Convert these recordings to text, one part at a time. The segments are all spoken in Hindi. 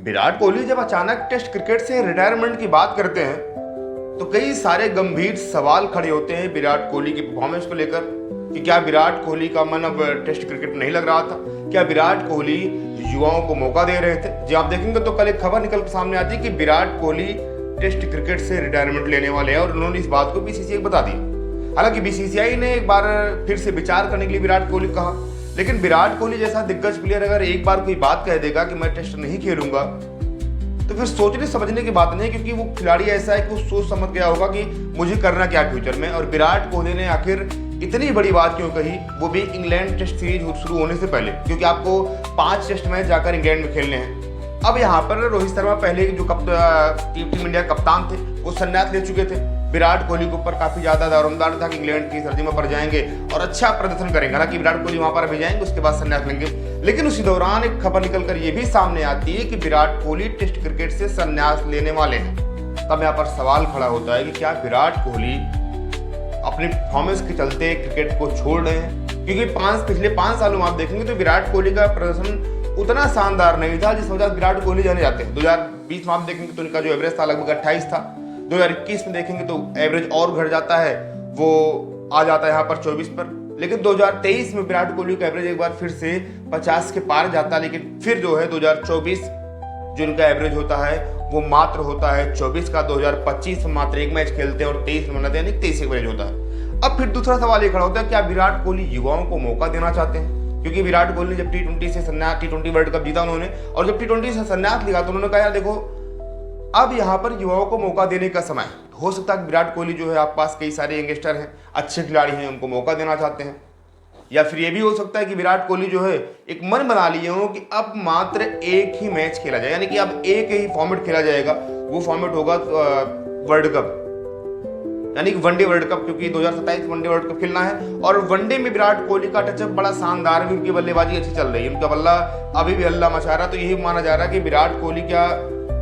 विराट कोहली जब अचानक टेस्ट क्रिकेट से रिटायरमेंट की बात करते हैं तो कई सारे गंभीर सवाल खड़े होते हैं विराट कोहली की परफॉर्मेंस को लेकर कि क्या विराट कोहली का मन अब टेस्ट क्रिकेट नहीं लग रहा था, क्या विराट कोहली युवाओं को मौका दे रहे थे। जी आप देखेंगे तो कल एक खबर निकल कर सामने आती है कि विराट कोहली टेस्ट क्रिकेट से रिटायरमेंट लेने वाले हैं और उन्होंने इस बात को बीसीसीआई को बता दिया। हालांकि बीसीसीआई ने एक बार फिर से विचार करने के लिए विराट कोहली कहा, लेकिन विराट कोहली जैसा दिग्गज प्लेयर अगर एक बार कोई बात कह देगा कि मैं टेस्ट नहीं खेलूंगा तो फिर सोचने समझने की बात नहीं, क्योंकि वो खिलाड़ी ऐसा है कि वो सोच समझ गया होगा कि मुझे करना क्या फ्यूचर में। और विराट कोहली ने आखिर इतनी बड़ी बात क्यों कही, वो भी इंग्लैंड टेस्ट सीरीज शुरू होने से पहले, क्योंकि आपको 5 टेस्ट मैच जाकर इंग्लैंड में खेलने हैं। अब यहाँ पर रोहित शर्मा पहले जो टीम इंडिया कप्तान थे वो संन्यास ले चुके थे। विराट कोहली के ऊपर काफी ज्यादा दारोमदार था कि इंग्लैंड की सर्दी में पड़ जाएंगे और अच्छा प्रदर्शन करेंगे। हालांकि विराट कोहली वहां पर अभी जाएंगे, उसके बाद संन्यास लेंगे। लेकिन उसी दौरान एक खबर निकलकर ये भी सामने आती है कि विराट कोहली टेस्ट क्रिकेट से संन्यास लेने वाले हैं। तब यहाँ पर सवाल खड़ा होता है कि क्या विराट कोहली अपनी परफॉर्मेंस के चलते क्रिकेट को छोड़ रहे हैं, क्योंकि पिछले 5 सालों में आप देखेंगे तो विराट कोहली का प्रदर्शन उतना शानदार नहीं था जिस वजह से विराट कोहली जाने जाते हैं। 2020 में आप देखेंगे तो उनका जो एवरेज था लगभग 28 था। 2021 में देखेंगे तो एवरेज और घट जाता है, वो आ जाता है यहाँ पर 24 पर। लेकिन 2023 में विराट कोहली का एवरेज एक बार फिर से 50 के पार जाता है, लेकिन फिर जो है 2024 जो उनका एवरेज होता है वो मात्र होता है 24 का। 2025 में मात्र 1 मैच खेलते हैं और 23 में मनाते हैं, यानी 23 एवरेज होता है। अब फिर दूसरा सवाल ये खड़ा होता है, क्या विराट कोहली युवाओं को मौका देना चाहते हैं? क्योंकि विराट कोहली ने जब T20 वर्ल्ड कप जीता उन्होंने, और जब T20 से संन्यास लिया तो उन्होंने कहा यार देखो अब यहाँ पर युवाओं को मौका देने का समय हो सकता है। विराट कोहली जो है आप पास कई सारे यंगस्टर हैं, अच्छे खिलाड़ी हैं, उनको मौका देना चाहते हैं। या फिर ये भी हो सकता है कि विराट कोहली जो है एक मन बना लिए हो कि अब मात्र एक ही मैच खेला जाए, यानी कि अब एक ही फॉर्मेट खेला जाएगा। वो फॉर्मेट होगा वर्ल्ड कप, यानी कि वनडे वर्ल्ड कप, क्योंकि 2027 वनडे वर्ल्ड कप खेलना है। और वनडे में विराट कोहली का टचअप बड़ा शानदार है, उनकी बल्लेबाजी अच्छी चल रही है, उनका बल्ला अभी भी हल्ला मचा रहा है। तो यही माना जा रहा है कि विराट कोहली क्या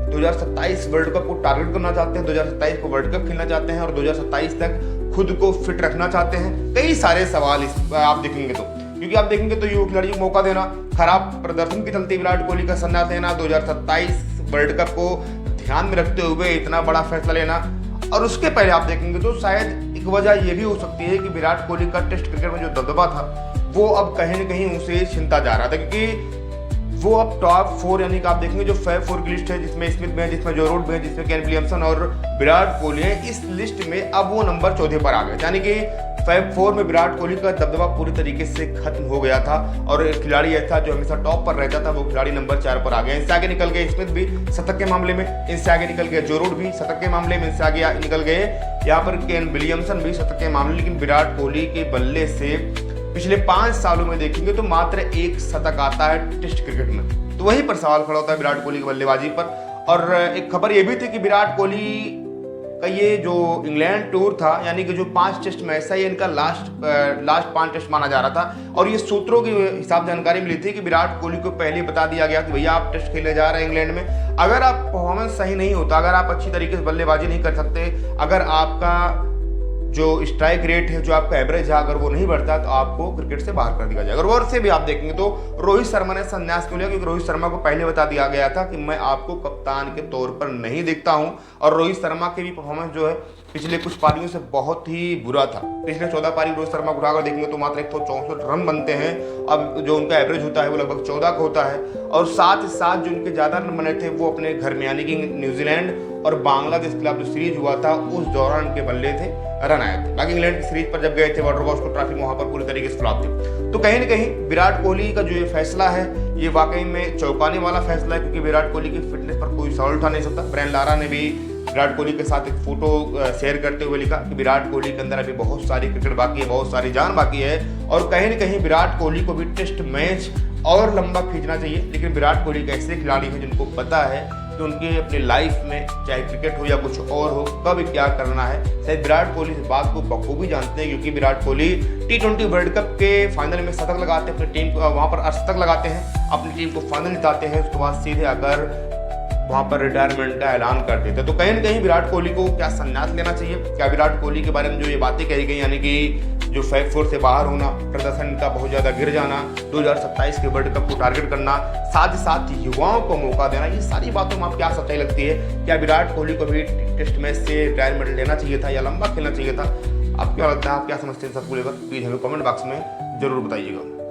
2027 वर्ल्ड कप को टारगेट करना चाहते हैं, 2027 को वर्ल्ड कप खेलना चाहते हैं और 2027 तक खुद को फिट रखना चाहते हैं। कई सारे सवाल आप देखेंगे तो, क्योंकि आप देखेंगे तो युवा खिलाड़ियों को मौका देना, खराब प्रदर्शन के चलते विराट कोहली का संन्यास लेना, 2027 वर्ल्ड कप को ध्यान में रखते हुए इतना बड़ा फैसला लेना, और उसके पहले आप देखेंगे तो शायद एक वजह यह भी हो सकती है कि विराट कोहली का टेस्ट क्रिकेट में जो दबदबा था वो अब कहीं न कहीं उसे छिनता जा रहा था, क्योंकि वो अब टॉप 4 यानी कि आप देखेंगे जो फैब 4 की लिस्ट है, जिसमें स्मिथ में है, जिसमें जो रूट में है, जिसमें केन विलियमसन और विराट कोहली है, इस लिस्ट में अब वो नंबर 14 पर आ गए। यानी कि फैब 4 में विराट कोहली का दबदबा पूरी तरीके से खत्म हो गया था और खिलाड़ी ऐसा जो हमेशा टॉप पर रहता था वो खिलाड़ी नंबर 4 पर आ गया। इनसे आगे निकल गए स्मिथ भी शतक के मामले में, इनसे आगे निकल गए जो रूट भी शतक के मामले में, इनसे आगे निकल गए यहाँ पर केन विलियमसन भी शतक के मामले। लेकिन विराट कोहली के बल्ले से पिछले 5 सालों में देखेंगे तो मात्र 1 शतक आता है टेस्ट क्रिकेट में। तो वहीं पर सवाल खड़ा होता है विराट कोहली की बल्लेबाजी पर। और एक खबर ये भी थी कि विराट कोहली का ये जो इंग्लैंड टूर था, यानी कि जो 5 टेस्ट मैच था, ये इनका लास्ट 5 टेस्ट माना जा रहा था। और ये सूत्रों के हिसाब जानकारी मिली थी कि विराट कोहली को पहले बता दिया गया कि भैया आप टेस्ट खेलने जा रहे हैं इंग्लैंड में, अगर आप परफॉर्मेंस सही नहीं होता, अगर आप अच्छी तरीके से बल्लेबाजी नहीं कर सकते, अगर आपका जो स्ट्राइक रेट है, जो आपका एवरेज है, अगर वो नहीं बढ़ता तो आपको क्रिकेट से बाहर कर दिया जाएगा। और से भी आप देखेंगे तो रोहित शर्मा ने संन्यास क्यों लिया, क्योंकि रोहित शर्मा को पहले बता दिया गया था कि मैं आपको कप्तान के तौर पर नहीं देखता हूं। और रोहित शर्मा के भी परफॉर्मेंस जो है पिछले कुछ पारियों से बहुत ही बुरा था। पिछले 14 पारी रोहित शर्मा को उठाकर देखेंगे तो मात्र 164 रन बनते हैं। अब जो उनका एवरेज होता है वो लगभग 14 का होता है। और साथ ही साथ जो उनके ज्यादा रन बने थे वो अपने घर में, यानी कि न्यूजीलैंड और बांग्लादेश के खिलाफ जो सीरीज हुआ था उस दौरान उनके बल्ले थे, रन आए थे। बाकी इंग्लैंड की सीरीज पर जब गए थे वाटरबॉस्को ट्रॉफी में, वहां पर पूरी तरीके से फ्लॉप थी। तो कहीं ना कहीं विराट कोहली का जो ये फैसला है ये वाकई में चौंकाने वाला फैसला है, क्योंकि विराट कोहली की फिटनेस पर कोई सवाल उठा नहीं सकता। ब्रायन लारा ने भी विराट कोहली के साथ एक फोटो शेयर करते हुए लिखा कि विराट कोहली के अंदर अभी बहुत सारी क्रिकेट बाकी है, बहुत सारी जान बाकी है, और कहीं ना कहीं विराट कोहली को भी टेस्ट मैच और लंबा खींचना चाहिए। लेकिन विराट कोहली एक ऐसे खिलाड़ी हैं जिनको पता है कि उनके अपनी लाइफ में चाहे क्रिकेट हो या कुछ और हो, कब क्या करना है। शायद विराट कोहली इस बात को बखूबी जानते हैं, क्योंकि Virat Kohli T20 world cup के फाइनल में शतक लगाते हैं, अपनी टीम को वहाँ पर अर्धशतक लगाते हैं, अपनी टीम को फाइनल जिताते हैं, उसके बाद सीधे आकर वहां पर रिटायरमेंट का ऐलान कर देते। तो कहीं न कहीं विराट कोहली को क्या संन्यास लेना चाहिए? क्या विराट कोहली के बारे में जो ये बातें कही गई, यानी कि जो फैब फोर से बाहर होना, प्रदर्शन का बहुत ज़्यादा गिर जाना, 2027 के वर्ल्ड कप को टारगेट करना, साथ ही साथ युवाओं को मौका देना, ये सारी बातों में आप क्या सच्चाई लगती है? क्या विराट कोहली को भी टेस्ट मैच से रिटायरमेंट लेना चाहिए था या लंबा खेलना चाहिए था? आप क्या लगता है, आप क्या समझते हैं सबको लेकर? प्लीज़ हमें कमेंट बॉक्स में ज़रूर बताइएगा।